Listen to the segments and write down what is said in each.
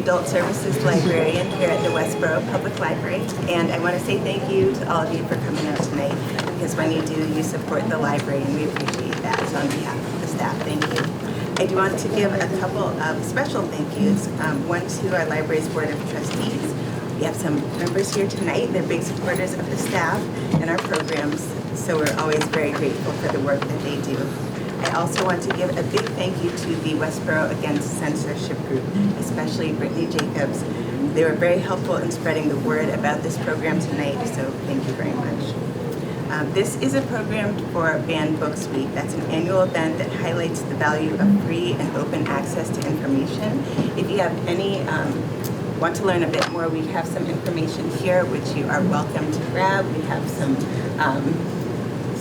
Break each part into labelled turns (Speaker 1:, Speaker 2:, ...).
Speaker 1: Adult Services Librarian here at the Westborough Public Library, and I want to say thank you to all of you for coming out tonight, because when you do, you support the library, and we appreciate that. So on behalf of the staff, thank you. I do want to give a couple of special thank yous. One to our library's Board of Trustees. We have some members here tonight. They're big supporters of the staff and our programs, so we're always very grateful for the work that they do. I also want to give a big thank you to the Westborough Against Censorship group, especially Brittany Jacobs. They were very helpful in spreading the word about this program tonight, so thank you very much. This is a program for Banned Books Week. That's an annual event that highlights the value of free and open access to information. If you have any want to learn a bit more, we have some information here which you are welcome to grab. We have some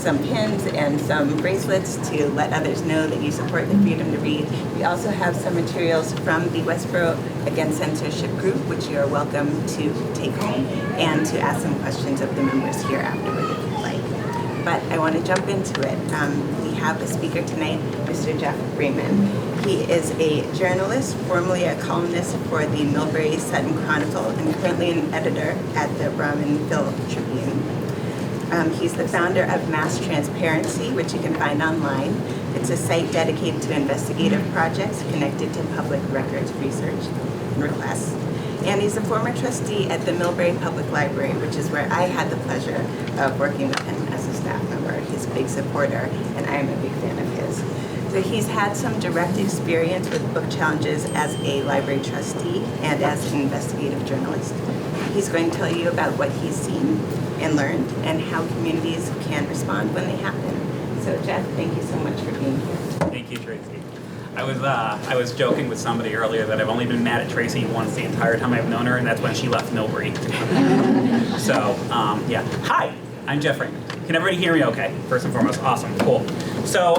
Speaker 1: pins and some bracelets to let others know that you support the freedom to read. We also have some materials from the Westborough Against Censorship group, which you are welcome to take home and to ask some questions of the members here afterward if you'd like. But I want to jump into it. We have a speaker tonight, Mr. Jeff Raymond. He is a journalist, formerly a columnist for the Millbury Sutton Chronicle, and currently an editor at the Brahmanville Tribune. He's the founder of Mass Transparency, which you can find online. It's a site dedicated to investigative projects connected to public records research and requests. And he's a former trustee at the Millbury Public Library, which is where I had the pleasure of working with him as a staff member. He's a big supporter, and I am a big fan of his. So he's had some direct experience with book challenges as a library trustee and as an investigative journalist. He's going to tell you about what he's seen and learned and how communities can respond when they happen. So Jeff, thank you so much for being here.
Speaker 2: Thank you, Tracy. I was joking with somebody earlier that I've only been mad at Tracy once the entire time I've known her, and that's when she left Millbury. So, yeah. Hi, I'm Jeff Raymond. Can everybody hear me okay? First and foremost, awesome, cool. So,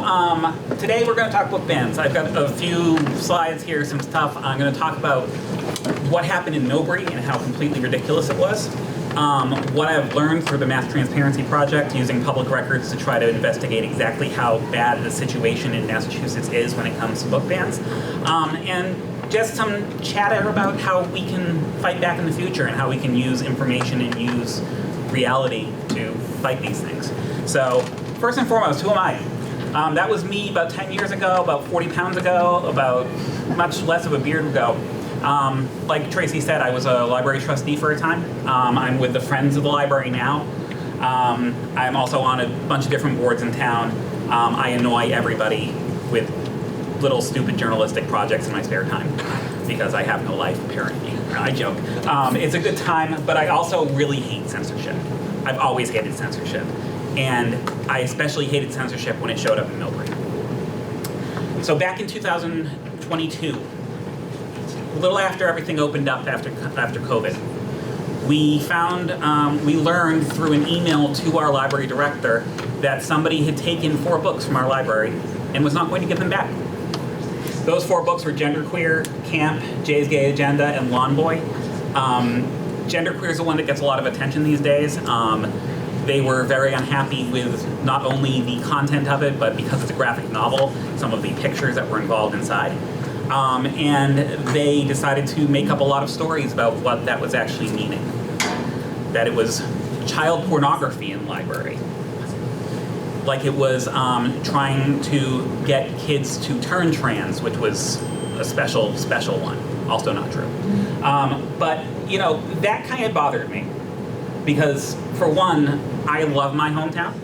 Speaker 2: today we're going to talk book bans. I've got a few slides here, some stuff. I'm going to talk about what happened in Millbury and how completely ridiculous it was. What I've learned through the Mass Transparency Project, using public records to try to investigate exactly how bad the situation in Massachusetts is when it comes to book bans, and just some chatter about how we can fight back in the future and how we can use information and use reality to fight these things. So, first and foremost, who am I? That was me about 10 years ago, about 40 pounds ago, about much less of a beard ago. Like Tracy said, I was a library trustee for a time. I'm with the Friends of the Library now. I'm also on a bunch of different boards in town. I annoy everybody with little stupid journalistic projects in my spare time because I have no life, apparently. I joke. It's a good time, but I also really hate censorship. I've always hated censorship. And I especially hated censorship when it showed up in Millbury. So back in 2022, a little after everything opened up after COVID, we learned through an email to our library director that somebody had taken 4 books from our library and was not going to give them back. Those 4 books were Genderqueer, Camp, Jay's Gay Agenda, and Lawn Boy. Genderqueer is the one that gets a lot of attention these days. They were very unhappy with not only the content of it, but because it's a graphic novel, some of the pictures that were involved inside. And they decided to make up a lot of stories about what that was actually meaning. That it was child pornography in the library. Like it was trying to get kids to turn trans, which was a special one. Also not true. But, you know, that kind of bothered me. Because, for one, I love my hometown.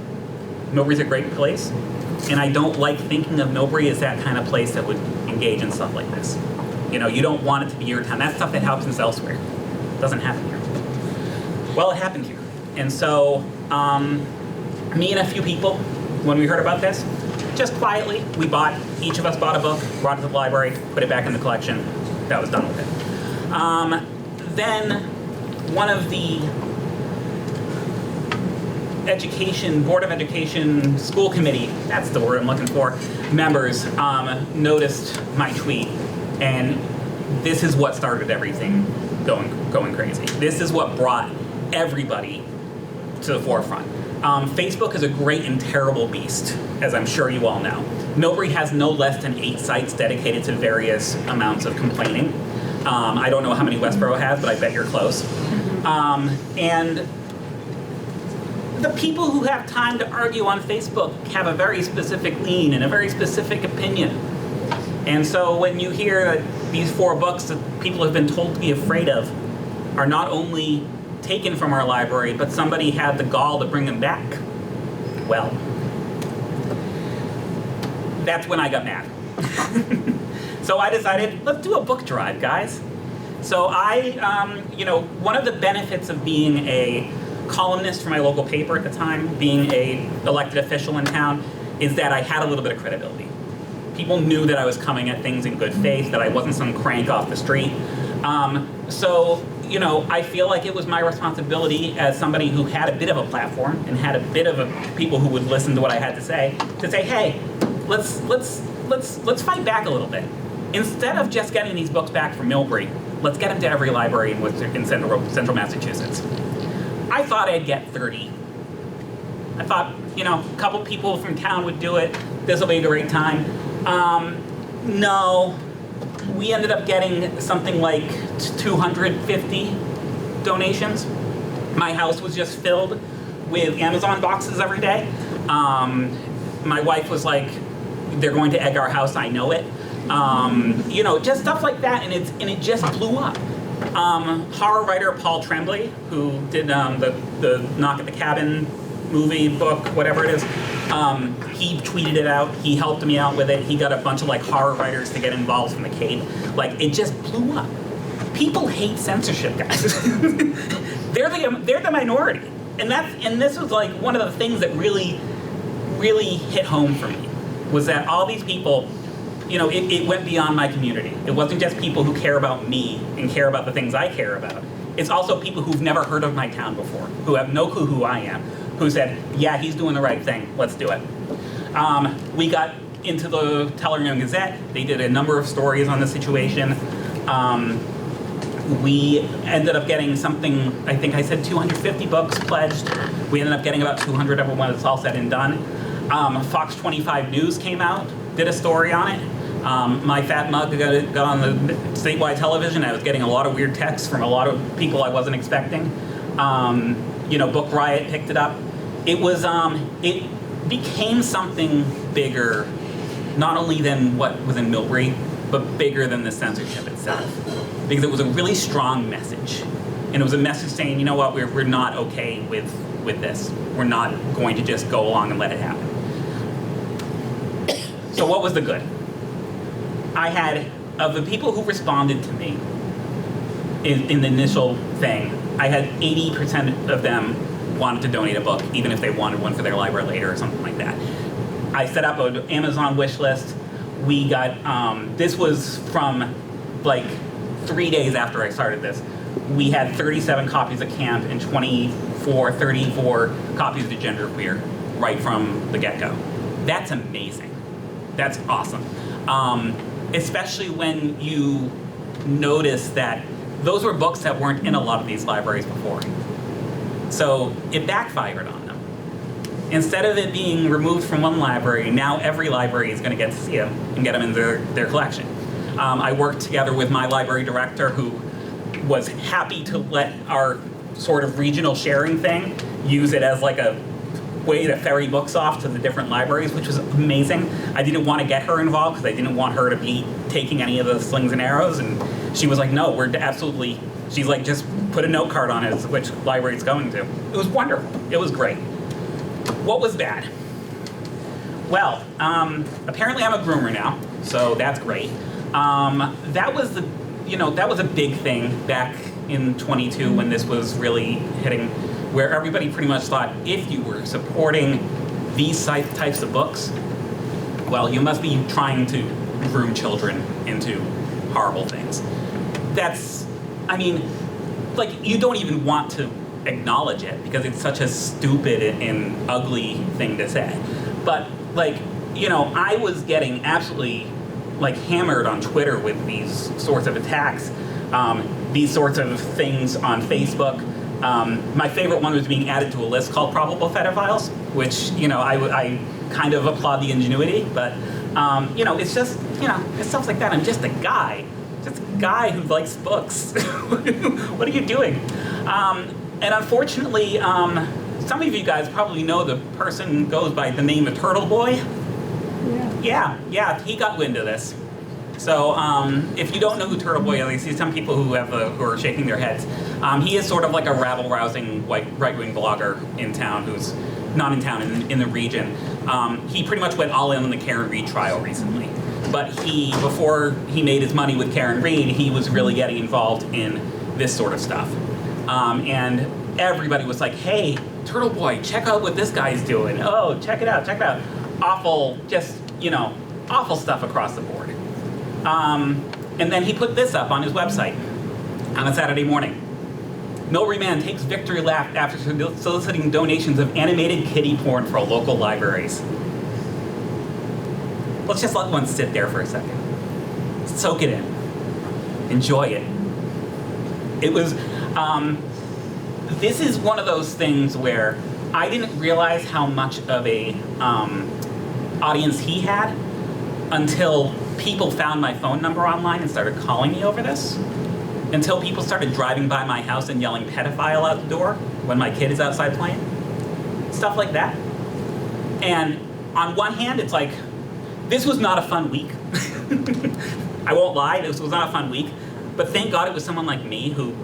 Speaker 2: Millbury's a great place. And I don't like thinking of Millbury as that kind of place that would engage in stuff like this. You know, you don't want it to be your town. That's stuff that happens elsewhere. It doesn't happen here. Well, it happened here. And so, me and a few people, when we heard about this, just quietly, each of us bought a book, brought it to the library, put it back in the collection. That was done with it. Then, one of the Board of Education School Committee, that's the word I'm looking for, members noticed my tweet, and this is what started everything going crazy. This is what brought everybody to the forefront. Facebook is a great and terrible beast, as I'm sure you all know. Millbury has no less than 8 sites dedicated to various amounts of complaining. I don't know how many Westborough has, but I bet you're close. And the people who have time to argue on Facebook have a very specific lean and a very specific opinion. And so when you hear that these 4 books that people have been told to be afraid of are not only taken from our library, but somebody had the gall to bring them back, well, that's when I got mad. So I decided, let's do a book drive, guys. So one of the benefits of being a columnist for my local paper at the time, being a elected official in town, is that I had a little bit of credibility. People knew that I was coming at things in good faith, that I wasn't some crank off the street. I feel like it was my responsibility as somebody who had a bit of a platform and had a bit of people who would listen to what I had to say, hey, let's fight back a little bit. Instead of just getting these books back from Millbury, let's get them to every library in central Massachusetts. I thought I'd get 30. I thought, a couple people from town would do it. This will be a great time. No, we ended up getting something like 250 donations. My house was just filled with Amazon boxes every day. My wife was like, they're going to egg our house, I know it. Just stuff like that, and it just blew up. Horror writer Paul Tremblay, who did the Knock at the Cabin movie, book, whatever it is, he tweeted it out. He helped me out with it. He got a bunch of horror writers to get involved from the Cape. It just blew up. People hate censorship, guys. They're the minority, and this was one of the things that really hit home for me, was that all these people. It went beyond my community. It wasn't just people who care about me and care about the things I care about. It's also people who've never heard of my town before, who have no clue who I am, who said, yeah, he's doing the right thing, let's do it. We got into the Tellerman Gazette. They did a number of stories on the situation. We ended up getting something, I think I said 250 books pledged. We ended up getting about 200 of them when it's all said and done. Fox 25 News came out, did a story on it. My fat mug got on the statewide television. I was getting a lot of weird texts from a lot of people I wasn't expecting. Book Riot picked it up. It became something bigger, not only than what was in Millbury, but bigger than the censorship itself. Because it was a really strong message. And it was a message saying, you know what, we're not okay with this. We're not going to just go along and let it happen. So what was the good? I had, of the people who responded to me in the initial thing, I had 80% of them wanted to donate a book, even if they wanted one for their library later or something like that. I set up an Amazon wish list. We got, this was from 3 days after I started this. We had 37 copies of Camp and 34 copies of Genderqueer right from the get-go. That's amazing. That's awesome. Especially when you notice that those were books that weren't in a lot of these libraries before. So it backfired on them. Instead of it being removed from one library, now every library is going to get to see them and get them in their collection. I worked together with my library director, who was happy to let our sort of regional sharing thing use it as a way to ferry books off to the different libraries, which was amazing. I didn't want to get her involved because I didn't want her to be taking any of the slings and arrows, and she was like, no, we're absolutely, she's like, just put a note card on it as which library it's going to. It was wonderful. It was great. What was bad? Well, apparently I'm a groomer now, so that's great. That was that was a big thing back in 22 when this was really hitting, where everybody pretty much thought if you were supporting these types of books, well, you must be trying to groom children into horrible things. That's, you don't even want to acknowledge it because it's such a stupid and ugly thing to say. But, I was getting absolutely, hammered on Twitter with these sorts of attacks, these sorts of things on Facebook. My favorite one was being added to a list called Probable Pedophiles, which, I kind of applaud the ingenuity, but, it's just, it's stuff like that. I'm just a guy just a guy who likes books. What are you doing? And unfortunately, some of you guys probably know the person goes by the name of Turtle Boy. Yeah, he got wind of this. So if you don't know who Turtle Boy is, I see some people who are shaking their heads. He is sort of like a rabble-rousing right-wing blogger in town who's not in town, in the region. He pretty much went all in on the Karen Reed trial recently. But before he made his money with Karen Reed, he was really getting involved in this sort of stuff. And everybody was like, hey, Turtle Boy, check out what this guy's doing. Oh, check it out. Awful, awful stuff across the board. And then he put this up on his website on a Saturday morning. Millbury man takes victory lap after soliciting donations of animated kiddie porn for local libraries. Let's just let one sit there for a second. Soak it in. Enjoy it. It was, this is one of those things where I didn't realize how much of a audience he had until people found my phone number online and started calling me over this. Until people started driving by my house and yelling pedophile out the door when my kid is outside playing. Stuff like that. And on one hand, it's like, this was not a fun week. I won't lie, this was not a fun week. But thank God it was someone like me who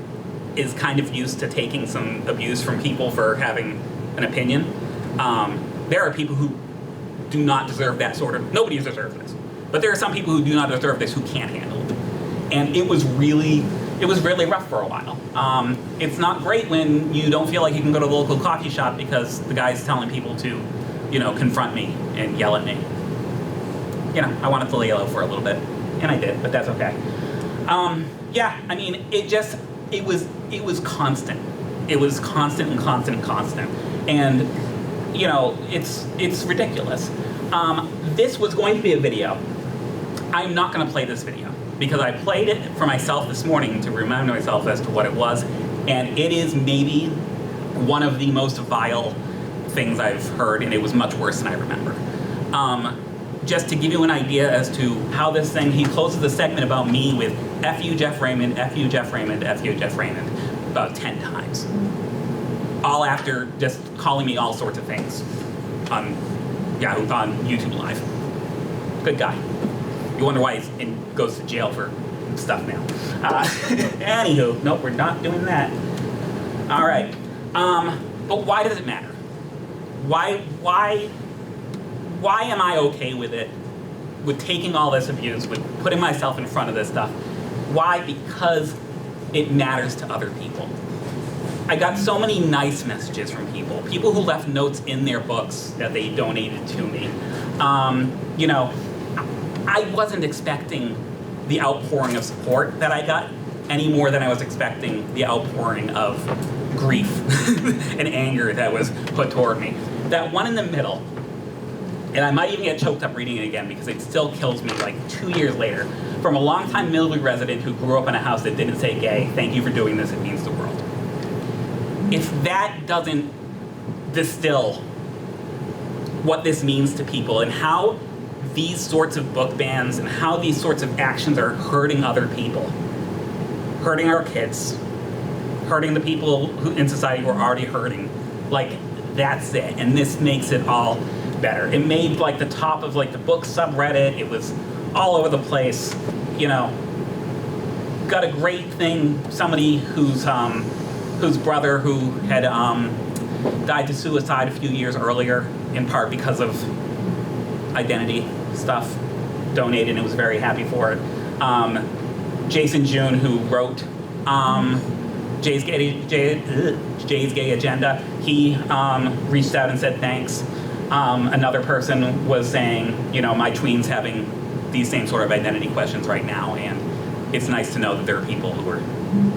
Speaker 2: is kind of used to taking some abuse from people for having an opinion. There are people who do not deserve that sort of, nobody deserves this. But there are some people who do not deserve this who can't handle it. And it was really rough for a while. It's not great when you don't feel like you can go to the local coffee shop because the guy's telling people to, confront me and yell at me. I wanted to lay low for a little bit, and I did, but that's okay. Yeah, I mean, it was constant. It was constant and constant and constant. And, it's ridiculous. This was going to be a video. I'm not gonna play this video because I played it for myself this morning to remind myself as to what it was, and it is maybe one of the most vile things I've heard, and it was much worse than I remember. Just to give you an idea as to how this thing, he closes the segment about me with F you Jeff Raymond, F you Jeff Raymond, F you Jeff Raymond, about 10 times. All after just calling me all sorts of things on YouTube Live. Good guy. You wonder why he goes to jail for stuff now. Anywho, nope, we're not doing that. All right, but why does it matter? Why am I okay with it, with taking all this abuse, with putting myself in front of this stuff? Why? Because it matters to other people. I got so many nice messages from people who left notes in their books that they donated to me. I wasn't expecting the outpouring of support that I got any more than I was expecting the outpouring of grief and anger that was put toward me. That one in the middle, and I might even get choked up reading it again because it still kills me like 2 years later, from a longtime Millbury resident who grew up in a house that didn't say gay, thank you for doing this, it means the world. If that doesn't distill what this means to people and how these sorts of book bans and how these sorts of actions are hurting other people, hurting our kids, hurting the people who in society who are already hurting, like, that's it. And this makes it all better. It made like the top of like the book subreddit. It was all over the place. Got a great thing. Somebody whose brother who had died to suicide a few years earlier, in part because of identity stuff, donated and was very happy for it. Jason June, who wrote Jay's Gay Agenda, he reached out and said thanks. Another person was saying, my tween's having these same sort of identity questions right now, and it's nice to know that there are people who are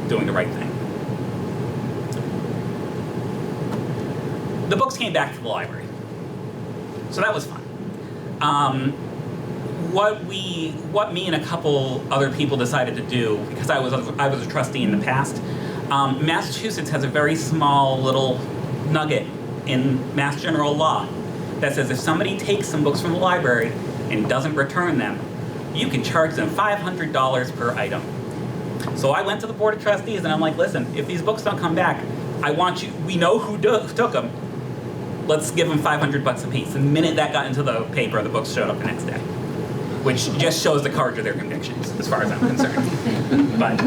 Speaker 2: doing the right thing. The books came back to the library, so that was fun. What me and a couple other people decided to do, because I was a trustee in the past, Massachusetts has a very small little nugget in Mass General Law that says if somebody takes some books from the library and doesn't return them, you can charge them $500 per item. So I went to the Board of Trustees and I'm like, listen, if these books don't come back, we know who took them. Let's give them $500 a piece. The minute that got into the paper, the books showed up the next day, which just shows the courage of their convictions, as far as I'm concerned. But,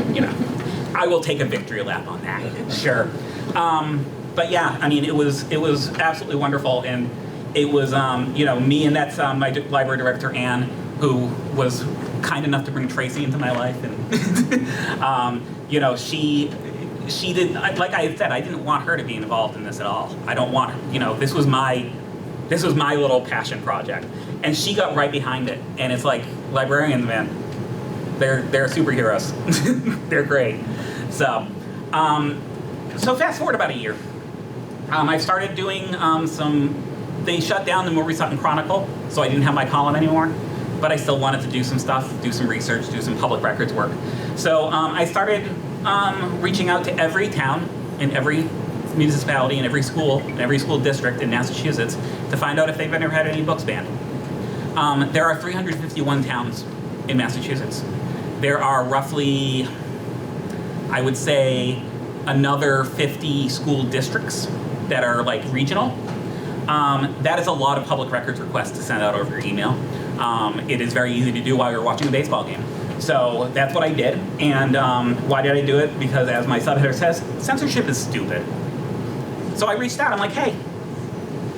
Speaker 2: I will take a victory lap on that, sure. But yeah, I mean, it was absolutely wonderful, and it was, me and that's my library director, Anne, who was kind enough to bring Tracy into my life, and she did, like I said, I didn't want her to be involved in this at all. I don't want her, this was my little passion project, and she got right behind it. And it's like, librarians, man, they're superheroes. They're great. So fast forward about a year. I started doing they shut down the Millbury Sutton Chronicle, so I didn't have my column anymore, but I still wanted to do some stuff, do some research, do some public records work. So I started reaching out to every town and every municipality and every school district in Massachusetts to find out if they've ever had any books banned. There are 351 towns in Massachusetts. There are roughly, I would say, another 50 school districts that are like regional. That is a lot of public records requests to send out over your email. It is very easy to do while you're watching a baseball game. So that's what I did. And why did I do it? Because as my subheader says, censorship is stupid. So I reached out, I'm like, hey,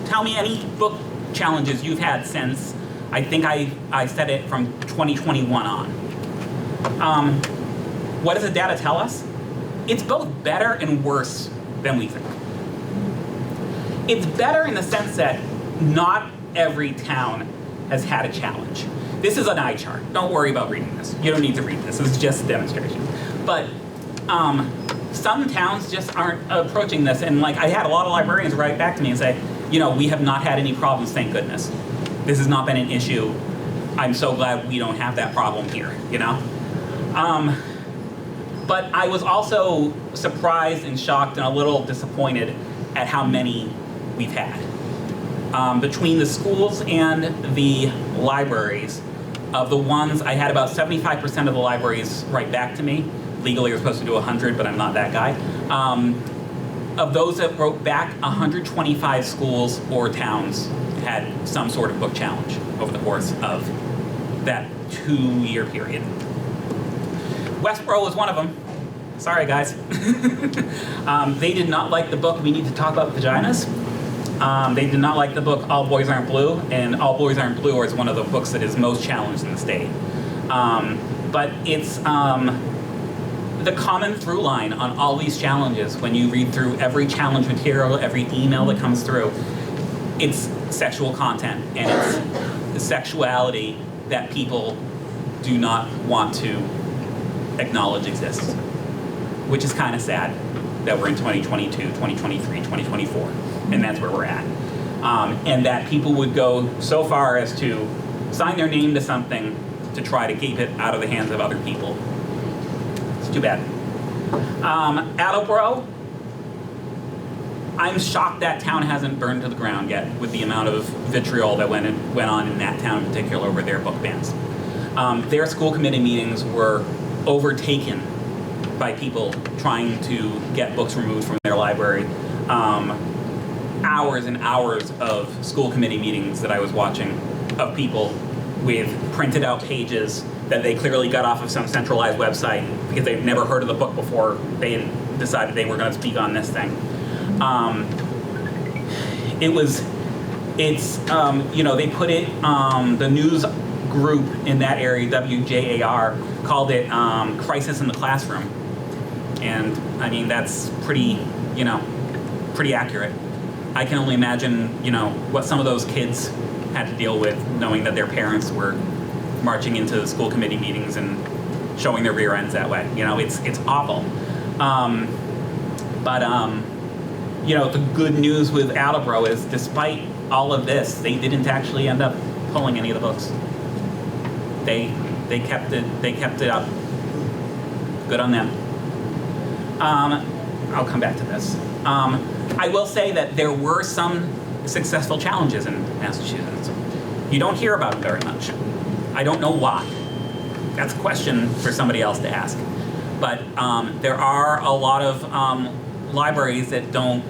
Speaker 2: tell me any book challenges you've had since, I think I said it from 2021 on. What does the data tell us? It's both better and worse than we think. It's better in the sense that not every town has had a challenge. This is an eye chart. Don't worry about reading this. You don't need to read this. This is just a demonstration. But some towns just aren't approaching this. And like, I had a lot of librarians write back to me and say, we have not had any problems, thank goodness. This has not been an issue. I'm so glad we don't have that problem here, But I was also surprised and shocked and a little disappointed at how many we've had. Between the schools and the libraries, of the ones, I had about 75% of the libraries write back to me. Legally, you're supposed to do 100, but I'm not that guy. Of those that wrote back, 125 schools or towns had some sort of book challenge over the course of that 2-year period. Westborough was one of them. Sorry, guys. They did not like the book We Need to Talk About Vaginas. They did not like the book All Boys Aren't Blue, and All Boys Aren't Blue is one of the books that is most challenged in the state. But it's the common through line on all these challenges, when you read through every challenge material, every email that comes through, it's sexual content, and it's sexuality that people do not want to acknowledge exists, which is kind of sad that we're in 2022, 2023, 2024, and that's where we're at. And that people would go so far as to sign their name to something to try to keep it out of the hands of other people. It's too bad. Attleboro, I'm shocked that town hasn't burned to the ground yet with the amount of vitriol that went on in that town in particular over their book bans. Their school committee meetings were overtaken by people trying to get books removed from their library. Hours and hours of school committee meetings that I was watching of people with printed out pages that they clearly got off of some centralized website because they'd never heard of the book before they decided they were going to speak on this thing. They put it, the news group in that area, WJAR, called it Crisis in the Classroom. And I mean, that's pretty accurate. I can only imagine, what some of those kids had to deal with, knowing that their parents were marching into the school committee meetings and showing their rear ends that way. It's awful. The good news with Attleboro is, despite all of this, they didn't actually end up pulling any of the books. They kept it up. Good on them. I'll come back to this. I will say that there were some successful challenges in Massachusetts. You don't hear about them very much. I don't know why. That's a question for somebody else to ask. But there are a lot of libraries that don't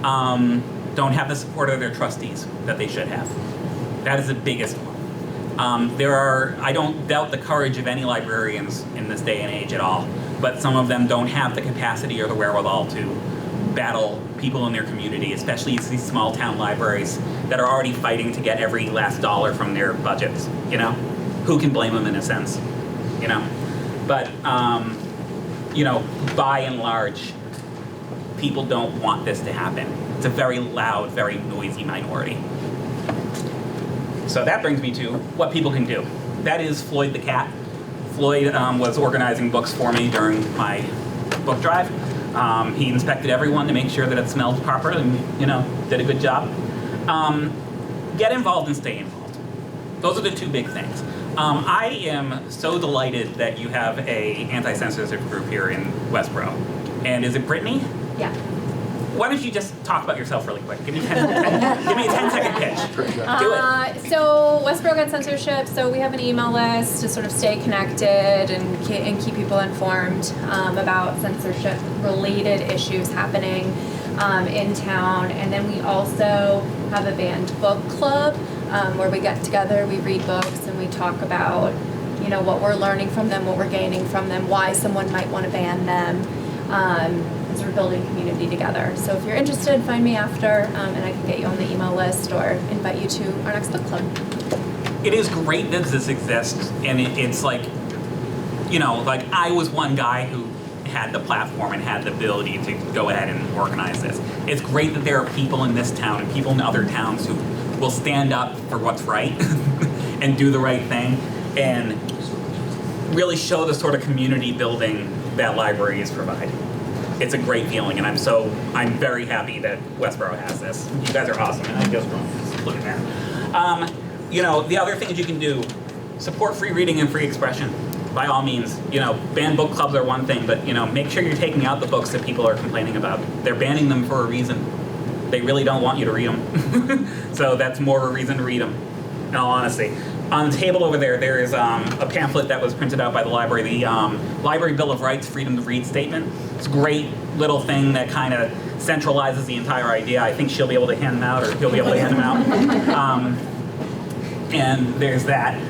Speaker 2: have the support of their trustees that they should have. That is the biggest one. I don't doubt the courage of any librarians in this day and age at all, but some of them don't have the capacity or the wherewithal to battle people in their community, especially these small town libraries that are already fighting to get every last dollar from their budgets, you know? Who can blame them in a sense, you know? But, you know, by and large, people don't want this to happen. It's a very loud, very noisy minority. So that brings me to what people can do. That is Floyd the cat. Floyd was organizing books for me during my book drive. He inspected everyone to make sure that it smelled proper and, you know, did a good job. Get involved and stay involved. Those are the two big things. I am so delighted that you have a anti-censorship group here in Westborough. And is it Brittany?
Speaker 3: Yeah.
Speaker 2: Why don't you just talk about yourself really quick? Give me a 10-second pitch. Do it.
Speaker 3: So Westborough Against Censorship, so we have an email list to sort of stay connected and keep people informed about censorship-related issues happening in town. And then we also have a banned book club where we get together, we read books, and we talk about, you know, what we're learning from them, what we're gaining from them, why someone might want to ban them. And sort of building community together. So if you're interested, find me after, and I can get you on the email list or invite you to our next book club.
Speaker 2: It is great that this exists, and it's like, you know, like I was one guy who had the platform and had the ability to go ahead and organize this. It's great that there are people in this town and people in other towns who will stand up for what's right and do the right thing and really show the sort of community building that libraries provide. It's a great feeling, and I'm very happy that Westborough has this. You guys are awesome, and I just look at that. You know, the other things you can do, support free reading and free expression. By all means, you know, banned book clubs are one thing, but you know, make sure you're taking out the books that people are complaining about. They're banning them for a reason. They really don't want you to read them. So that's more of a reason to read them, in all honesty. On the table over there, there is a pamphlet that was printed out by the library, the Library Bill of Rights Freedom to Read Statement. It's a great little thing that kind of centralizes the entire idea. I think she'll be able to hand them out, or he'll be able to hand them out. And there's that.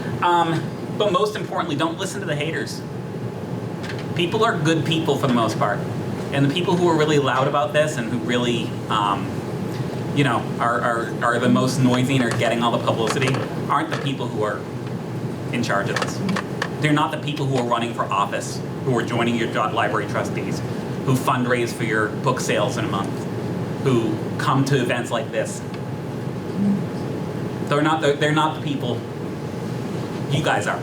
Speaker 2: But most importantly, don't listen to the haters. People are good people for the most part. And the people who are really loud about this and who really you know, are the most noisy and are getting all the publicity aren't the people who are in charge of this. They're not the people who are running for office, who are joining your library trustees, who fundraise for your book sales in a month, who come to events like this. They're not the people. You guys are.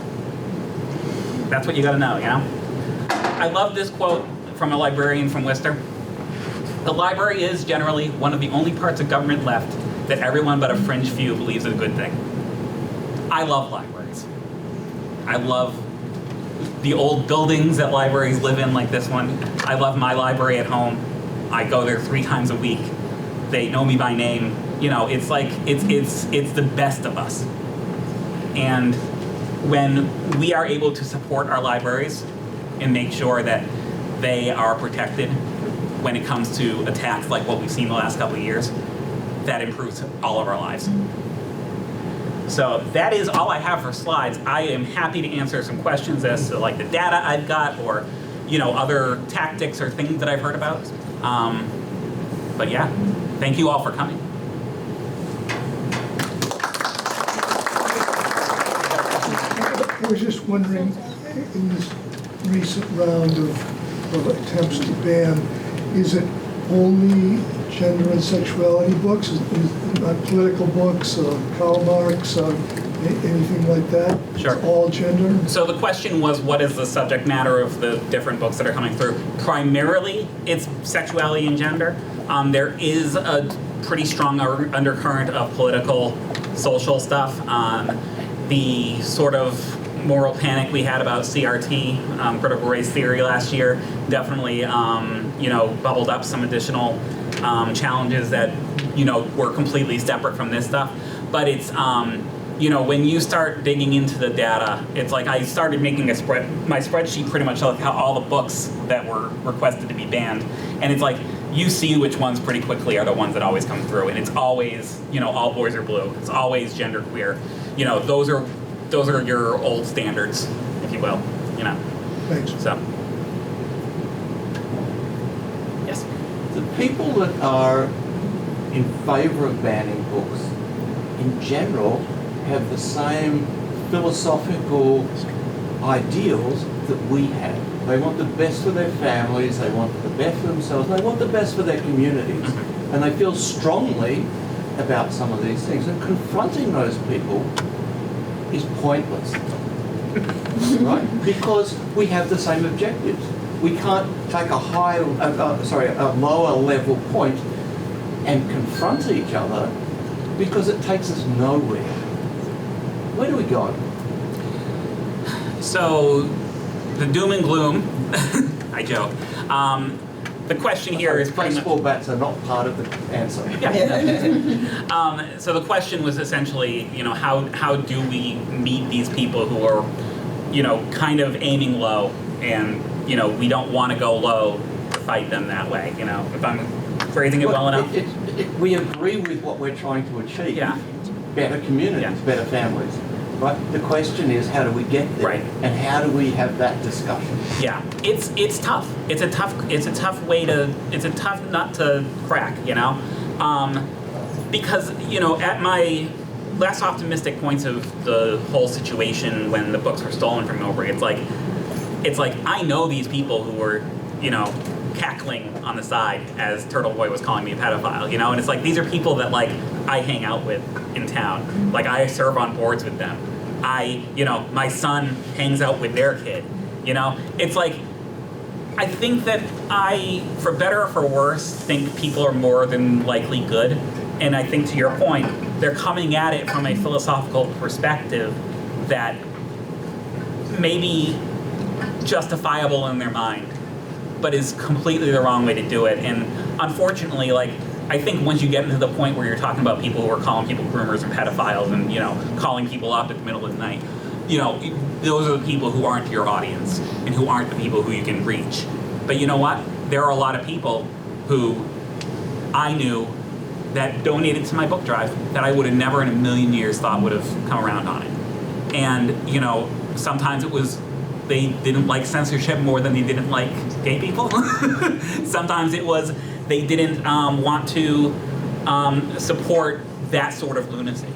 Speaker 2: That's what you gotta know, you know? I love this quote from a librarian from Worcester. The library is generally one of the only parts of government left that everyone but a fringe few believes is a good thing. I love libraries. I love the old buildings that libraries live in, like this one. I love my library at home. I go there 3 times a week. They know me by name. You know, it's like, it's the best of us. And when we are able to support our libraries and make sure that they are protected when it comes to attacks like what we've seen the last couple of years, that improves all of our lives. So that is all I have for slides. I am happy to answer some questions as to like the data I've got, or you know, other tactics or things that I've heard about. But yeah, thank you all for coming.
Speaker 4: I was just wondering, in this recent round of attempts to ban, is it only gender and sexuality books? Is it not political books, Karl Marx, anything like that?
Speaker 2: Sure.
Speaker 4: It's all gender?
Speaker 2: So the question was, what is the subject matter of the different books that are coming through? Primarily, it's sexuality and gender. There is a pretty strong undercurrent of political, social stuff. The sort of moral panic we had about CRT, critical race theory last year, definitely you know, bubbled up some additional challenges that, you know, were completely separate from this stuff. But it's when you start digging into the data, it's like I started making my spreadsheet pretty much like how all the books that were requested to be banned, and it's like you see which ones pretty quickly are the ones that always come through, and it's always all boys are blue. It's always genderqueer. Those are your old standards, if you will.
Speaker 4: Thanks.
Speaker 2: So yes.
Speaker 5: The people that are in favor of banning books, in general, have the same philosophical ideals that we have. They want the best for their families, they want the best for themselves, they want the best for their communities. And they feel strongly about some of these things. And confronting those people is pointless, right? Because we have the same objectives. We can't take a lower level point and confront each other because it takes us nowhere. Where do we go?
Speaker 2: So, the doom and gloom, I joke. The question here is pretty much...
Speaker 5: Baseball bats are not part of the answer.
Speaker 2: Yeah. So the question was essentially, how do we meet these people who are, kind of aiming low, and we don't want to go low to fight them that way. If I'm phrasing it well enough.
Speaker 5: We agree with what we're trying to achieve.
Speaker 2: Yeah.
Speaker 5: Better communities, better families. Right? The question is, how do we get there?
Speaker 2: Right.
Speaker 5: And how do we have that discussion?
Speaker 2: Yeah, it's tough. It's a tough nut to crack, because at my less optimistic points of the whole situation when the books were stolen from Millbury, it's like I know these people who were cackling on the side as Turtle Boy was calling me a pedophile, and it's like these are people that I hang out with in town, I serve on boards with them. My son hangs out with their kid, It's like, I think that for better or for worse, think people are more than likely good. And I think to your point, they're coming at it from a philosophical perspective that may be justifiable in their mind, but is completely the wrong way to do it. And unfortunately, I think once you get into the point where you're talking about people who are calling people groomers and pedophiles and, calling people up at the middle of the night, those are the people who aren't your audience and who aren't the people who you can reach. But you know what? There are a lot of people who I knew that donated to my book drive that I would have never in a million years thought would have come around on it. And, sometimes it was they didn't like censorship more than they didn't like gay people. Sometimes it was they didn't want to support that sort of lunacy.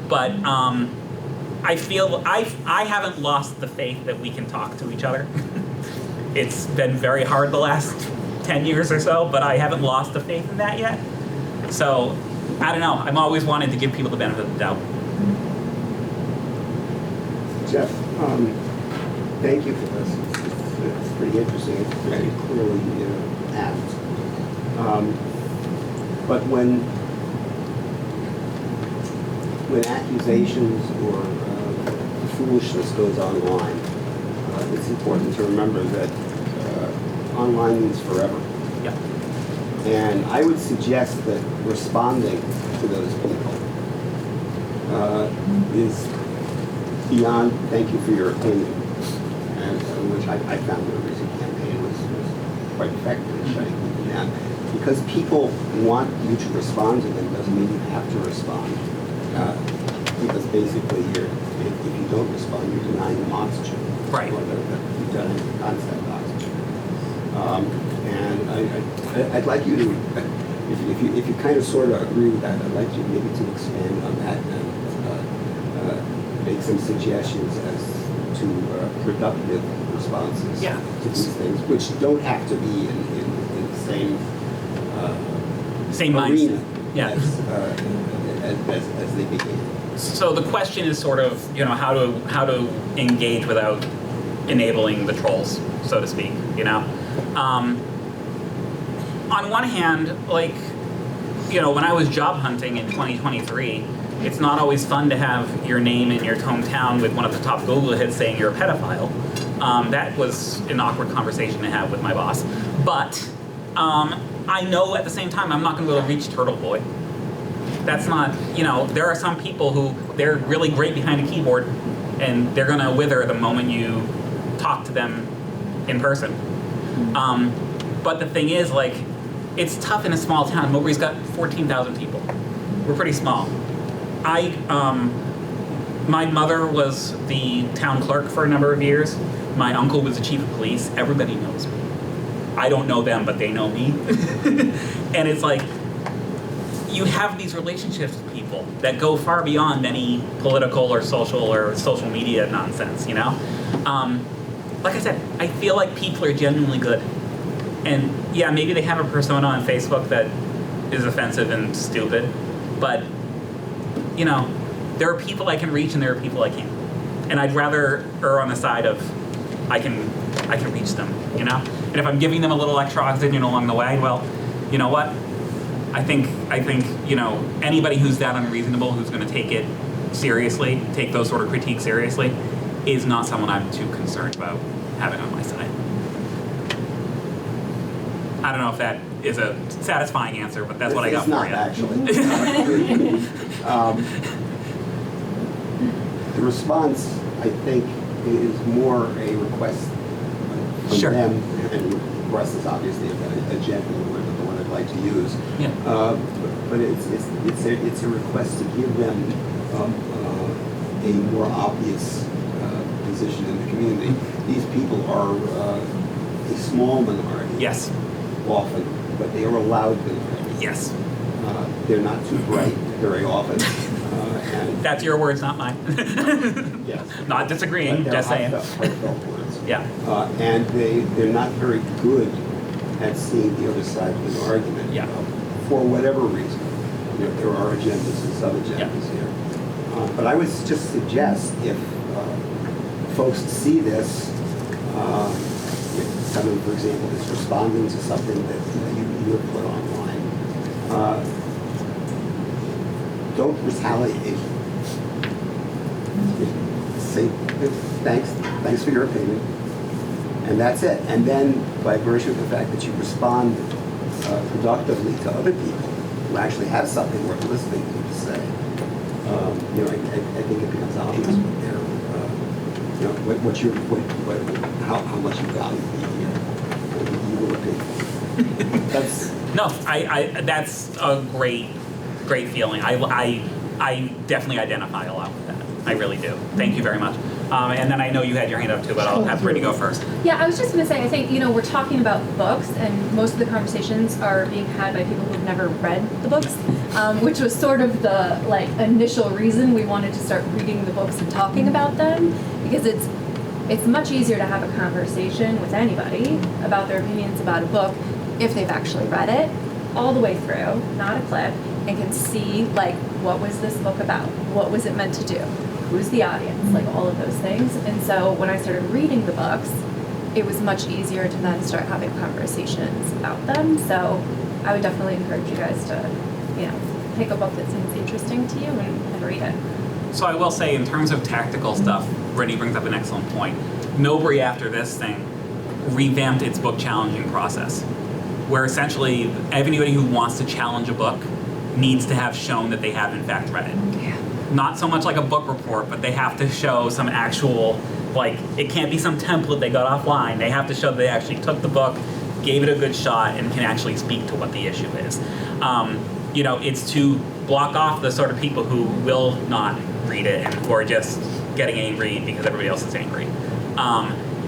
Speaker 2: But I feel I haven't lost the faith that we can talk to each other. It's been very hard the last 10 years or so, but I haven't lost the faith in that yet. So, I don't know. I'm always wanting to give people the benefit of the doubt.
Speaker 6: Jeff, thank you for this. It's pretty interesting. It's very clearly apt. But when accusations or foolishness goes online, it's important to remember that online means forever.
Speaker 2: Yeah.
Speaker 6: And I would suggest that responding to those people is beyond thank you for your opinion, and which I found the recent campaign was quite effective in shutting people down. Because people want you to respond to them doesn't mean you have to respond. Because basically, if you don't respond, you're denying them oxygen.
Speaker 2: Right.
Speaker 6: Or you're denying the concept of oxygen. And I'd like you to, if you kind of sort of agree with that, I'd like you maybe to expand on that and make some suggestions as to productive responses to these things, which don't have to be in the same
Speaker 2: mindset.
Speaker 6: arena as they begin.
Speaker 2: So the question is sort of, how to engage without enabling the trolls, so to speak, On one hand, when I was job hunting in 2023, it's not always fun to have your name in your hometown with one of the top Google hits saying you're a pedophile. That was an awkward conversation to have with my boss. But I know at the same time I'm not going to be able to reach Turtle Boy. That's not, you know, there are some people who, they're really great behind a keyboard and they're gonna wither the moment you talk to them in person. But the thing is, like, it's tough in a small town. Millbury's got 14,000 people. We're pretty small. My mother was the town clerk for a number of years. My uncle was the chief of police. Everybody knows me. I don't know them, but they know me. And it's like, you have these relationships with people that go far beyond any political or social media nonsense, you know? Like I said, I feel like people are genuinely good. And yeah, maybe they have a persona on Facebook that is offensive and stupid, but you know, there are people I can reach and there are people I can't. And I'd rather err on the side of I can reach them, you know? And if I'm giving them a little extra oxygen along the way, well, you know what? I think, you know, anybody who's that unreasonable, who's gonna take it seriously, take those sort of critiques seriously, is not someone I'm too concerned about having on my side. I don't know if that is a satisfying answer, but that's what I got for you.
Speaker 6: It's not, actually. The response, I think, is more a request from
Speaker 2: Sure.
Speaker 6: them, and request is obviously a gentle word, but the one I'd like to use.
Speaker 2: Yeah.
Speaker 6: But it's a request to give them a more obvious position in the community. These people are a small minority.
Speaker 2: Yes.
Speaker 6: Often, but they are a loud minority.
Speaker 2: Yes.
Speaker 6: They're not too bright very often. And
Speaker 2: That's your words, not mine.
Speaker 6: yes.
Speaker 2: Not disagreeing,
Speaker 6: But
Speaker 2: just saying.
Speaker 6: heartfelt words.
Speaker 2: Yeah.
Speaker 6: And they're not very good at seeing the other side of an argument.
Speaker 2: Yeah.
Speaker 6: For whatever reason. You know, there are agendas and sub-agendas here. But I would just suggest if folks see this, if someone, for example, is responding to something that you have put online, don't retaliate. Say thanks for your opinion, and that's it. And then, by virtue of the fact that you respond productively to other people who actually have something worth listening to say, you know, I think it becomes obvious what they're, you know, how much you value your opinion. That's
Speaker 2: No, that's a great feeling. I definitely identify a lot with that. I really do. Thank you very much. And then I know you had your hand up too, but I'll have Brittany go first.
Speaker 3: Yeah, I was just going to say, I think, you know, we're talking about books, and most of the conversations are being had by people who've never read the books, which was sort of the, like, initial reason we wanted to start reading the books and talking about them, because it's much easier to have a conversation with anybody about their opinions about a book if they've actually read it all the way through, not a clip, and can see, like, what was this book about? What was it meant to do? Who's the audience? Like, all of those things. And so when I started reading the books, it was much easier to then start having conversations about them. So I would definitely encourage you guys to, you know, pick a book that seems interesting to you and read it.
Speaker 2: So I will say, in terms of tactical stuff, Brittany brings up an excellent point. Millbury, after this thing, revamped its book challenging process, where essentially anybody who wants to challenge a book needs to have shown that they have in fact read it.
Speaker 3: Yeah.
Speaker 2: Not so much like a book report, but they have to show some actual, like, it can't be some template they got offline. They have to show that they actually took the book, gave it a good shot, and can actually speak to what the issue is. You know, it's to block off the sort of people who will not read it and who are just getting angry because everybody else is angry.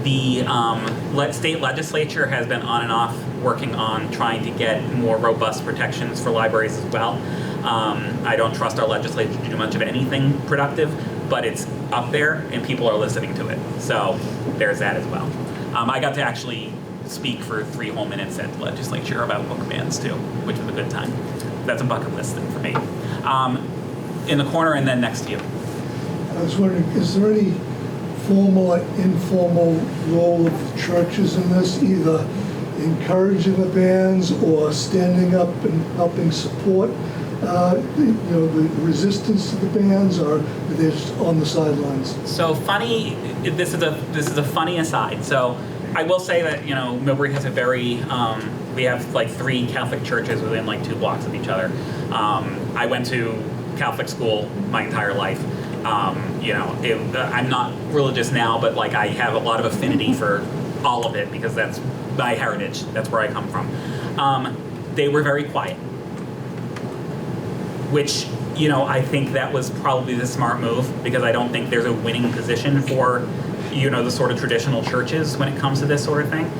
Speaker 2: The state legislature has been on and off working on trying to get more robust protections for libraries as well. I don't trust our legislature to do much of anything productive, but it's up there and people are listening to it. So there's that as well. I got to actually speak for 3 whole minutes at the legislature about book bans too, which was a good time. That's a bucket list thing for me. In the corner and then next to you.
Speaker 4: I was wondering, is there any formal or informal role of churches in this, either encouraging the bans or standing up and helping support you know, the resistance to the bans, or they're just on the sidelines?
Speaker 2: So funny, this is a funny aside. So I will say that, you know, Millbury has a very We have like 3 Catholic churches within like 2 blocks of each other. I went to Catholic school my entire life. You know, I'm not religious now, but like I have a lot of affinity for all of it because that's my heritage. That's where I come from. They were very quiet, which, you know, I think that was probably the smart move because I don't think there's a winning position for, you know, the sort of traditional churches when it comes to this sort of thing.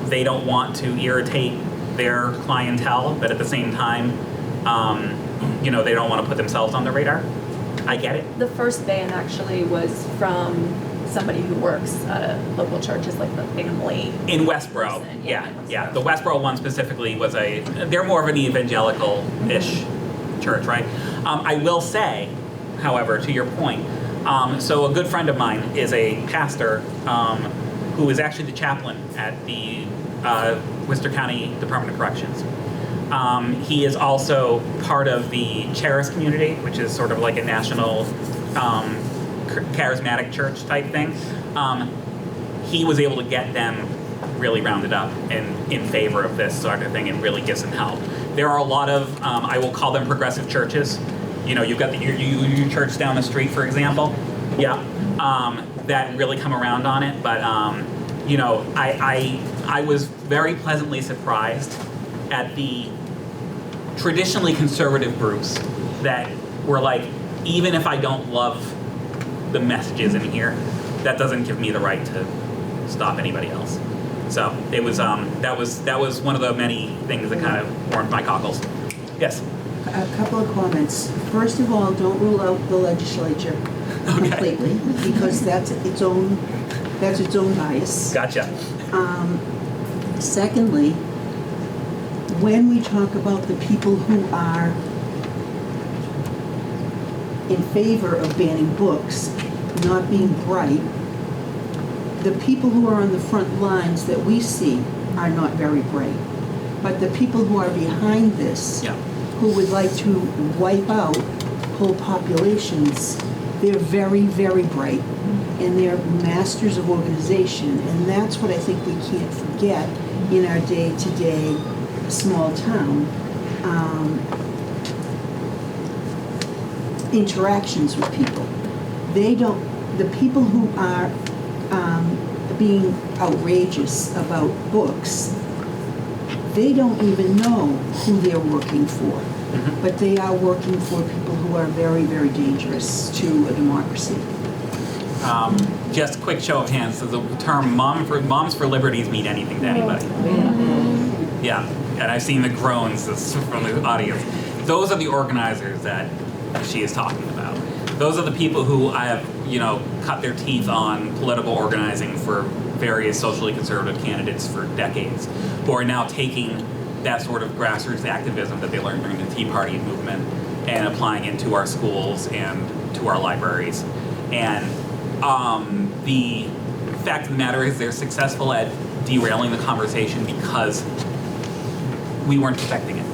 Speaker 2: They don't want to irritate their clientele, but at the same time, you know, they don't want to put themselves on the radar. I get it.
Speaker 3: The first ban actually was from somebody who works at a local church, is like the family.
Speaker 2: In Westborough,
Speaker 3: person.
Speaker 2: yeah. The Westborough one specifically was they're more of an evangelical-ish church, right? I will say, however, to your point, so a good friend of mine is a pastor who is actually the chaplain at the Worcester County Department of Corrections. He is also part of the Charis community, which is sort of like a national charismatic church type thing. He was able to get them really rounded up and in favor of this sort of thing and really give some help. There are a lot of, I will call them progressive churches. You know, you've got the your church down the street, for example. Yeah, that really come around on it. But, you know, I was very pleasantly surprised at the traditionally conservative groups that were like, even if I don't love the messages in here, that doesn't give me the right to stop anybody else. So it was that was one of the many things that kind of warmed my cockles. Yes.
Speaker 7: A couple of comments. First of all, don't rule out the legislature completely because that's its own bias.
Speaker 2: Gotcha.
Speaker 7: Secondly, when we talk about the people who are in favor of banning books not being bright, the people who are on the front lines that we see are not very bright. But the people who are behind this,
Speaker 2: Yeah.
Speaker 7: who would like to wipe out whole populations, they're very, very bright. And they're masters of organization. And that's what I think we can't forget in our day-to-day small town interactions with people. The people who are being outrageous about books, they don't even know who they're working for.
Speaker 2: Mm-hmm.
Speaker 7: But they are working for people who are very, very dangerous to a democracy.
Speaker 2: Just a quick show of hands. Does the term Moms for Liberties mean anything to anybody? Yeah, and I've seen the groans from the audience. Those are the organizers that she is talking about. Those are the people who have, you know, cut their teeth on political organizing for various socially conservative candidates for decades, who are now taking that sort of grassroots activism that they learned during the Tea Party movement and applying it to our schools and to our libraries. And the fact of the matter is they're successful at derailing the conversation because we weren't expecting it.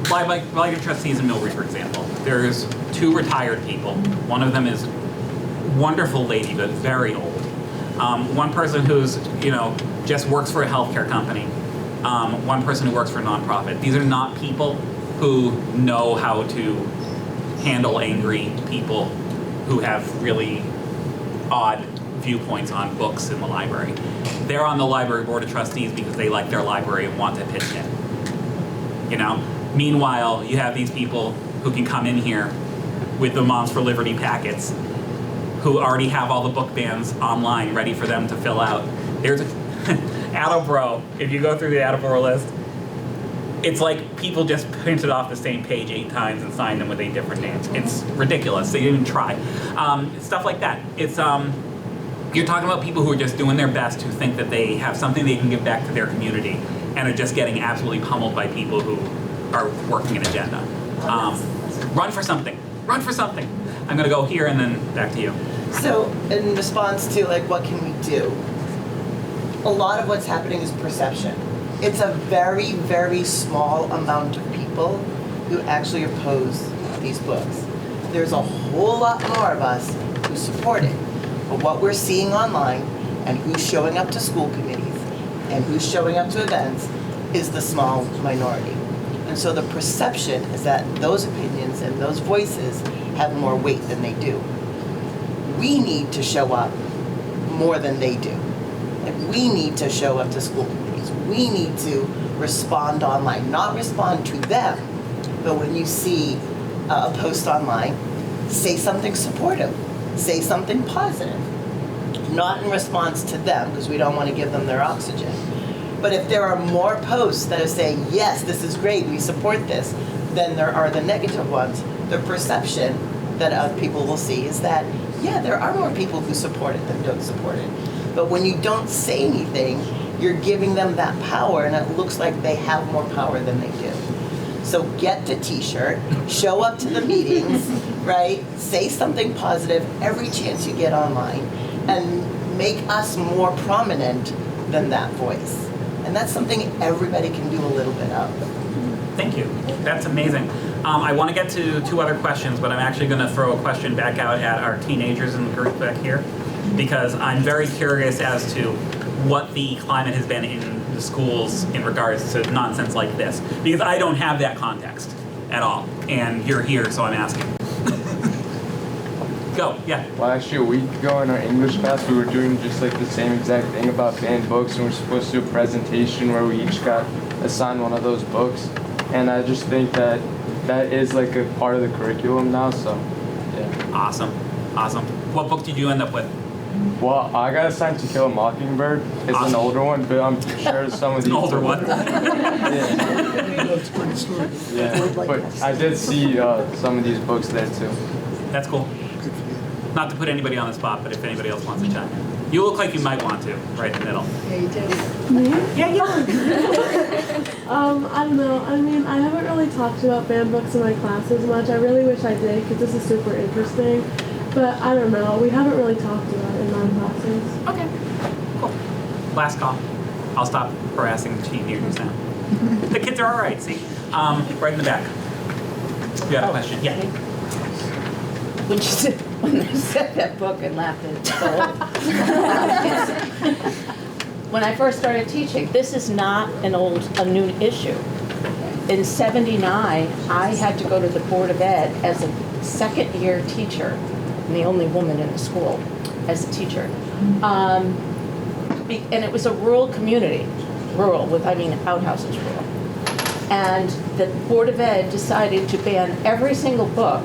Speaker 2: Like trustees in Millbury, for example. There's 2 retired people. One of them is a wonderful lady, but very old. One person who's, you know, just works for a healthcare company. One person who works for a nonprofit. These are not people who know how to handle angry people who have really odd viewpoints on books in the library. They're on the library board of trustees because they like their library and want to pitch in. You know? Meanwhile, you have these people who can come in here with the Moms for Liberty packets, who already have all the book bans online ready for them to fill out. There's Attleboro, if you go through the Attleboro list, it's like people just printed off the same page 8 times and signed them with 8 different names. It's ridiculous. They didn't even try. Stuff like that. It's you're talking about people who are just doing their best, who think that they have something they can give back to their community, and are just getting absolutely pummeled by people who are working an agenda. Run for something. Run for something. I'm going to go here and then back to you.
Speaker 8: So, in response to like, what can we do? A lot of what's happening is perception. It's a very, very small amount of people who actually oppose these books. There's a whole lot more of us who support it. But what we're seeing online and who's showing up to school committees, and who's showing up to events is the small minority. And so the perception is that those opinions and those voices have more weight than they do. We need to show up more than they do. And we need to show up to school committees. We need to respond online, not respond to them, but when you see a post online, say something supportive, say something positive. Not in response to them, because we don't want to give them their oxygen. But if there are more posts that are saying, yes, this is great, we support this, then there are the negative ones. The perception that people will see is that, yeah, there are more people who support it than don't support it. But when you don't say anything, you're giving them that power, and it looks like they have more power than they do. So get the t-shirt, show up to the meetings, right? Say something positive every chance you get online, and make us more prominent than that voice. And that's something everybody can do a little bit of.
Speaker 2: Thank you. That's amazing. I want to get to 2 other questions, but I'm actually going to throw a question back out at our teenagers in the group back here, because I'm very curious as to what the climate has been in the schools in regards to nonsense like this, because I don't have that context at all, and you're here, so I'm asking. Go, yeah.
Speaker 9: Well, actually, a week ago in our English class, we were doing just like the same exact thing about banned books, and we're supposed to do a presentation where we each got assigned one of those books. And I just think that that is like a part of the curriculum now, so yeah.
Speaker 2: Awesome, awesome. What book did you end up with?
Speaker 9: Well, I got assigned To Kill a Mockingbird. It's
Speaker 2: Awesome.
Speaker 9: An older one, but I'm sure some of
Speaker 2: It's
Speaker 9: these...
Speaker 2: an older one.
Speaker 9: Yeah,
Speaker 4: That's a great story.
Speaker 9: yeah. But I did see some of these books there too.
Speaker 2: That's cool.
Speaker 4: Good for you.
Speaker 2: Not to put anybody on the spot, but if anybody else wants to chime in. You look like you might want to, right in the middle.
Speaker 7: Yeah, you do.
Speaker 2: Yeah, yeah.
Speaker 10: I don't know. I mean, I haven't really talked about banned books in my classes much. I really wish I did, because this is super interesting. But I don't know. We haven't really talked about it in our classes.
Speaker 2: Okay, cool. Last call. I'll stop harassing the teenagers now. The kids are all right, see? Right in the back. You have a question? Yeah.
Speaker 11: When they said that book and laughed at it. When I first started teaching, this is not a new issue. In '79, I had to go to the Board of Ed as a second-year teacher, and the only woman in the school as a teacher. And it was a rural community, outhouses rural. And the Board of Ed decided to ban every single book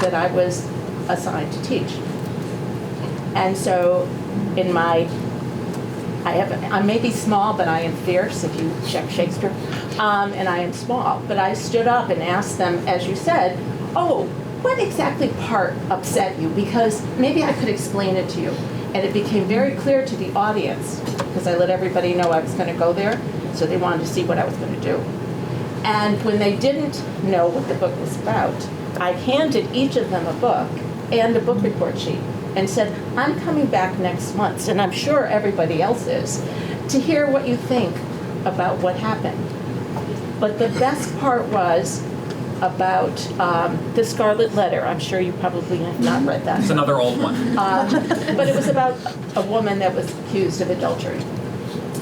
Speaker 11: that I was assigned to teach. And so I may be small, but I am fierce, if you check Shakespeare, and I am small. But I stood up and asked them, as you said, oh, what exactly part upset you? Because maybe I could explain it to you. And it became very clear to the audience, because I let everybody know I was going to go there, so they wanted to see what I was going to do. And when they didn't know what the book was about, I handed each of them a book and a book report sheet and said, I'm coming back next month, and I'm sure everybody else is, to hear what you think about what happened. But the best part was about the Scarlet Letter. I'm sure you probably have not read that.
Speaker 2: It's another old one.
Speaker 11: But it was about a woman that was accused of adultery.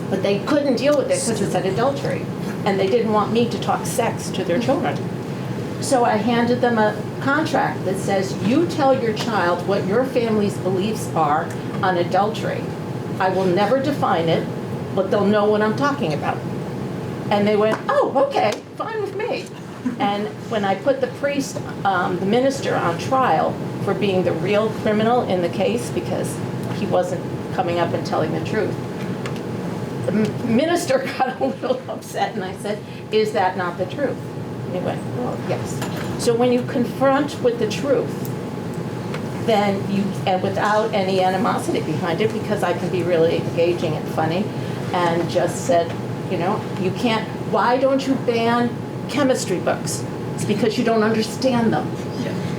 Speaker 11: But they couldn't deal with it because it said adultery. And they didn't want me to talk sex to their children. So I handed them a contract that says, you tell your child what your family's beliefs are on adultery. I will never define it, but they'll know what I'm talking about. And they went, oh, okay, fine with me. And when I put the priest, the minister, on trial for being the real criminal in the case because he wasn't coming up and telling the truth, the minister got a little upset, and I said, is that not the truth? And he went, oh, yes. So when you confront with the truth, then and without any animosity behind it, because I can be really engaging and funny, and just said, you can't, why don't you ban chemistry books? It's because you don't understand them.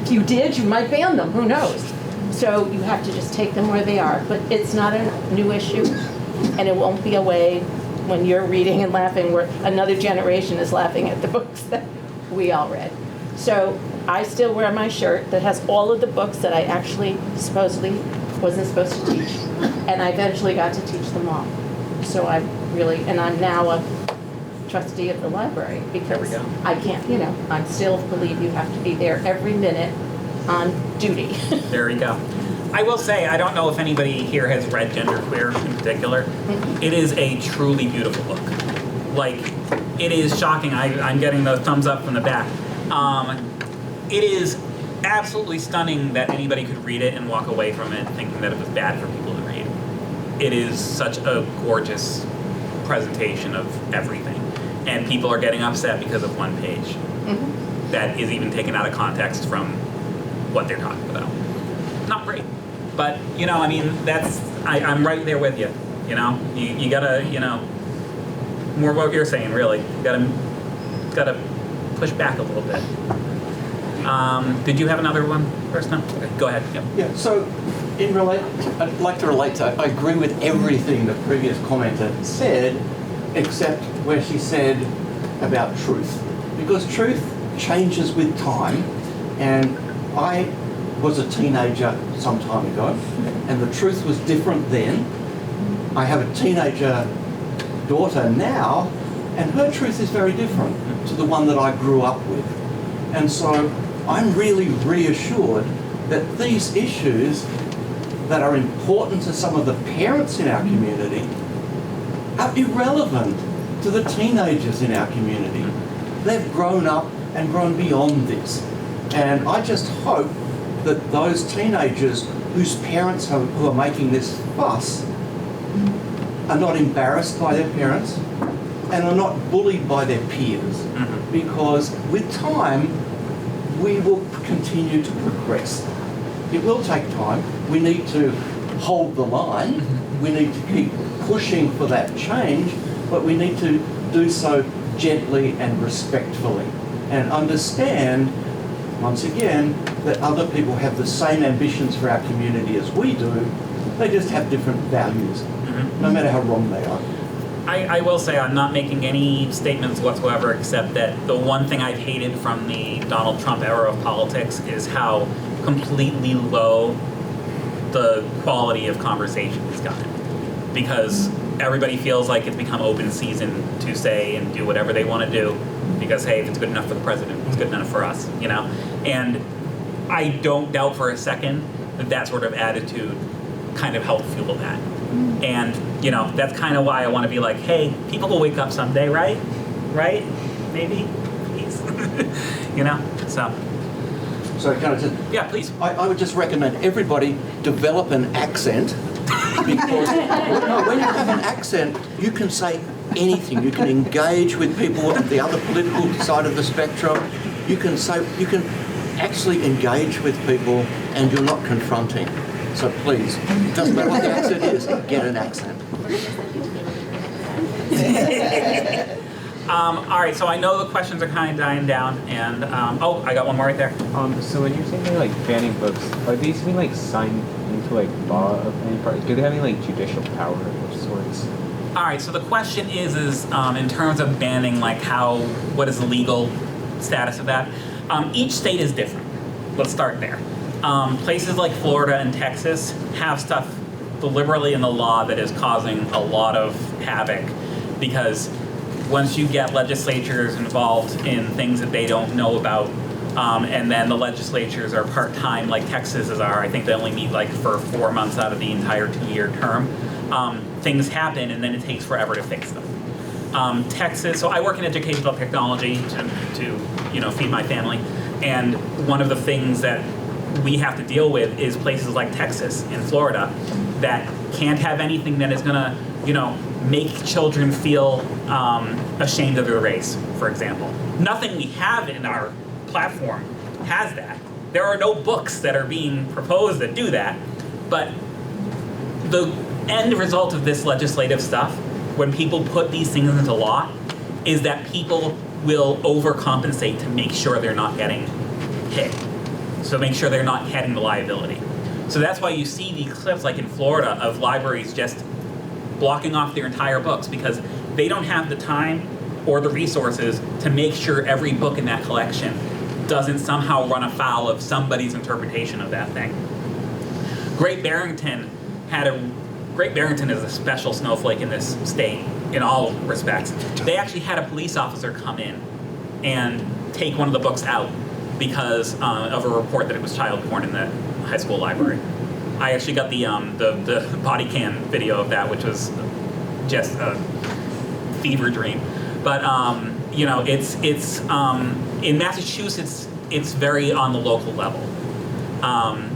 Speaker 11: If you did, you might ban them, who knows? So you have to just take them where they are. But it's not a new issue, and it won't be a way when you're reading and laughing where another generation is laughing at the books that we all read. So I still wear my shirt that has all of the books that I actually supposedly wasn't supposed to teach, and I eventually got to teach them all. So I'm really, and I'm now a trustee of the library because
Speaker 2: There we go.
Speaker 11: I can't, I still believe you have to be there every minute on duty.
Speaker 2: There you go. I will say, I don't know if anybody here has read Genderqueer in particular. It is a truly beautiful book. Like, it is shocking. I'm getting the thumbs up from the back. It is absolutely stunning that anybody could read it and walk away from it thinking that it was bad for people to read. It is such a gorgeous presentation of everything. And people are getting upset because of one page that is even taken out of context from what they're talking about. Not great. But, I mean, I'm right there with you. You gotta, more what you're saying, really. You gotta push back a little bit. Did you have another one first? No? Okay, go ahead. Yep.
Speaker 5: Yeah, so I'd like to relate to, I agree with everything the previous commenter said, except where she said about truth. Because truth changes with time, and I was a teenager some time ago, and the truth was different then. I have a teenager daughter now, and her truth is very different to the one that I grew up with. And so I'm really reassured that these issues that are important to some of the parents in our community are irrelevant to the teenagers in our community. They've grown up and grown beyond this. And I just hope that those teenagers whose parents who are making this fuss are not embarrassed by their parents and are not bullied by their peers. Because with time, we will continue to progress. It will take time. We need to hold the line. We need to keep pushing for that change, but we need to do so gently and respectfully and understand, once again, that other people have the same ambitions for our community as we do. They just have different values, no matter how wrong they are.
Speaker 2: I will say I'm not making any statements whatsoever except that the one thing I've hated from the Donald Trump era of politics is how completely low the quality of conversation has gotten. Because everybody feels like it's become open season to say and do whatever they want to do because, hey, if it's good enough for the president, it's good enough for us, And I don't doubt for a second that sort of attitude kind of helped fuel that. And, that's kind of why I want to be like, hey, people will wake up someday, right? Right? Maybe? Please. So.
Speaker 5: So can I just...
Speaker 2: Yeah, please.
Speaker 5: I would just recommend everybody develop an accent because when you have an accent, you can say anything. You can engage with people on the other political side of the spectrum. You can actually engage with people and you're not confronting. So please, it doesn't matter what the accent is, get an accent.
Speaker 2: All right, so I know the questions are kind of dying down, and I got one more right there.
Speaker 9: So when you're saying like banning books, are these being signed into law of any part? Do they have any judicial power of sorts?
Speaker 2: All right, so the question is in terms of banning, what is the legal status of that? Each state is different. Let's start there. Places like Florida and Texas have stuff deliberately in the law that is causing a lot of havoc because once you get legislatures involved in things that they don't know about, and then the legislatures are part-time like Texas's are, I think they only meet for 4 months out of the entire 2-year term, things happen and then it takes forever to fix them. Texas, so I work in educational technology to feed my family, and one of the things that we have to deal with is places like Texas and Florida that can't have anything that is gonna, make children feel ashamed of their race, for example. Nothing we have in our platform has that. There are no books that are being proposed that do that, but the end result of this legislative stuff, when people put these things into law, is that people will overcompensate to make sure they're not getting hit. So make sure they're not heading the liability. So that's why you see these clips like in Florida of libraries just blocking off their entire books because they don't have the time or the resources to make sure every book in that collection doesn't somehow run afoul of somebody's interpretation of that thing. Great Barrington is a special snowflake in this state in all respects. They actually had a police officer come in and take one of the books out because of a report that it was child porn in the high school library. I actually got the body cam video of that, which was just a fever dream. But you know, it's in Massachusetts, it's very on the local level.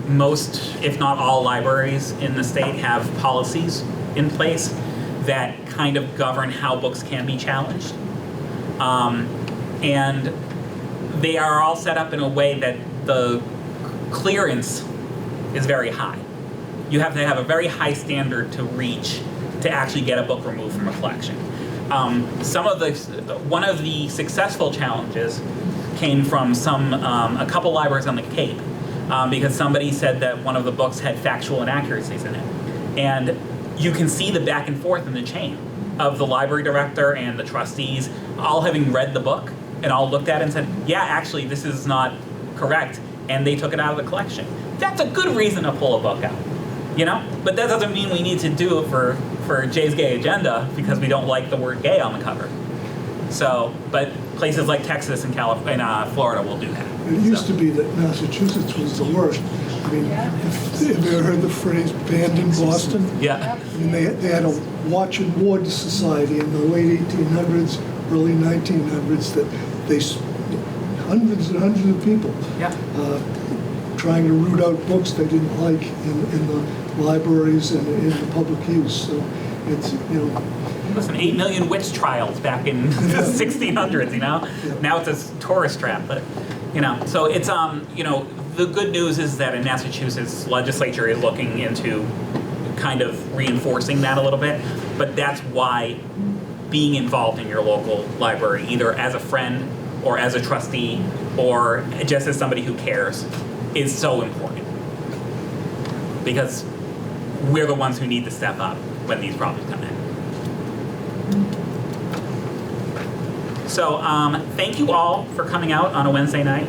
Speaker 2: Most, if not all, libraries in the state have policies in place that kind of govern how books can be challenged. And they are all set up in a way that the clearance is very high. You have to have a very high standard to reach to actually get a book removed from a collection. One of the successful challenges came from a couple libraries on the Cape, because somebody said that one of the books had factual inaccuracies in it. And you can see the back and forth in the chain of the library director and the trustees all having read the book and all looked at it and said, yeah, actually, this is not correct, and they took it out of the collection. That's a good reason to pull a book out, you know? But that doesn't mean we need to do it for Jay's Gay Agenda because we don't like the word gay on the cover. So, but places like Texas and Florida will do that.
Speaker 4: It used to be that Massachusetts was the worst. I mean, if you ever heard the phrase banned in Boston?
Speaker 2: Yeah.
Speaker 4: I mean, they had a watch and ward society in the late 1800s, early 1900s that hundreds and hundreds of people trying to root out books they didn't like in the libraries and in the public use. So it's, you know.
Speaker 2: Listen, 8 million witch trials back in the 1600s, you know?
Speaker 4: Yeah.
Speaker 2: Now it's a tourist trap, but, you know. So it's, you know, the good news is that in Massachusetts, legislature is looking into kind of reinforcing that a little bit, but that's why being involved in your local library, either as a friend or as a trustee or just as somebody who cares, is so important. Because we're the ones who need to step up when these problems come in. So thank you all for coming out on a Wednesday night.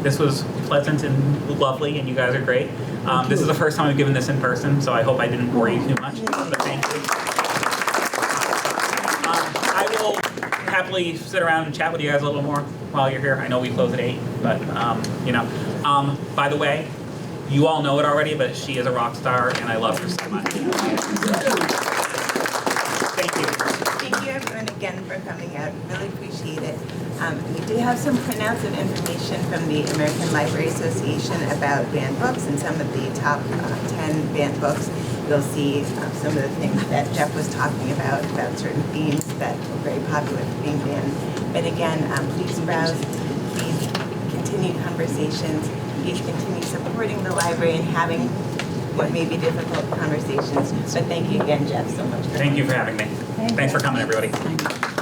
Speaker 2: This was pleasant and lovely, and you guys are great. This is the first time I've given this in person, so I hope I didn't bore you too much, but thank you. I will happily sit around and chat with you guys a little more while you're here. I know we close at 8, but you know. By the way, you all know it already, but she is a rock star, and I love her so much. Thank you.
Speaker 1: Thank you everyone again for coming out. Really appreciate it. We do have some printouts of information from the American Library Association about banned books and some of the top 10 banned books. You'll see some of the things that Jeff was talking about certain themes that were very popular for being banned. But again, please browse, please continue conversations, please continue supporting the library and having what may be difficult conversations. But thank you again, Jeff, so much.
Speaker 2: Thank you for having me. Thanks for coming, everybody.
Speaker 7: Thank you.